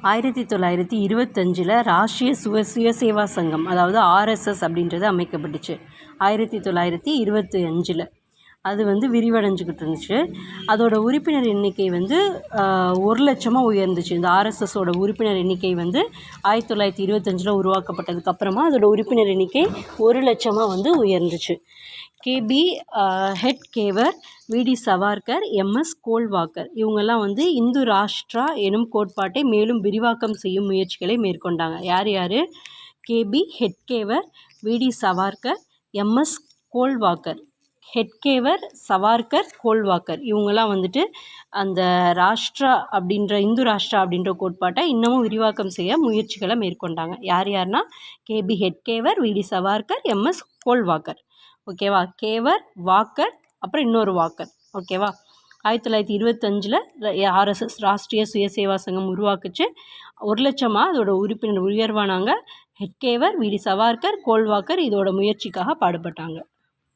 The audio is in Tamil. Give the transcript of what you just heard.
1925 ராஷ்ட்ரிய சுயசேவா சங்கம், அதாவது ஆர்எஸ்எஸ் அப்படின்றது அமைக்கப்பட்டுச்சு 1925. அது விரிவடைஞ்சிக்கிட்டு இருந்துச்சு. அதோட உறுப்பினர் எண்ணிக்கை 1,00,000 உயர்ந்துச்சு. இந்த ஆர்எஸ்எஸோட உறுப்பினர் எண்ணிக்கை 1925 உருவாக்கப்பட்டதுக்கப்புறமா அதோட உறுப்பினர் எண்ணிக்கை 1,00,000 உயர்ந்துச்சு. கேபி ஹெட்கேவர், விடி சவார்கர், எம்எஸ் கோல்வாக்கர் இவங்கெல்லாம் இந்து ராஷ்டிரா எனும் கோட்பாட்டை மேலும் விரிவாக்கம் செய்யும் முயற்சிகளை மேற்கொண்டாங்க. யார் யார்? கேபி ஹெட்கேவர், விடி சவார்கர், எம்எஸ் கோல்வாக்கர். ஹெட்கேவர், சவார்கர், கோல்வாக்கர் இவங்கெல்லாம் அந்த ராஷ்டிரா அப்படின்ற இந்து ராஷ்டிரா அப்படின்ற கோட்பாட்டை இன்னமும் விரிவாக்கம் செய்ய முயற்சிகளை மேற்கொண்டாங்க. யார் யாருன்னா கேபி ஹெட்கேவர், விடி சவார்கர், எம்எஸ் கோல்வாக்கர். ஓகேவா? கேவர், வாக்கர், அப்புறம் இன்னொரு வாக்கர். ஓகேவா? 1925 ஆர்எஸ்எஸ் ராஷ்ட்ரிய சுயசேவா சங்கம் உருவாக்குச்சு. 1,00,000 அதோட உறுப்பினர் உயர்வானாங்க. ஹெட்கேவர், விடி சவார்கர், கோல்வாக்கர் இதோட முயற்சிக்காக பாடுபட்டாங்க.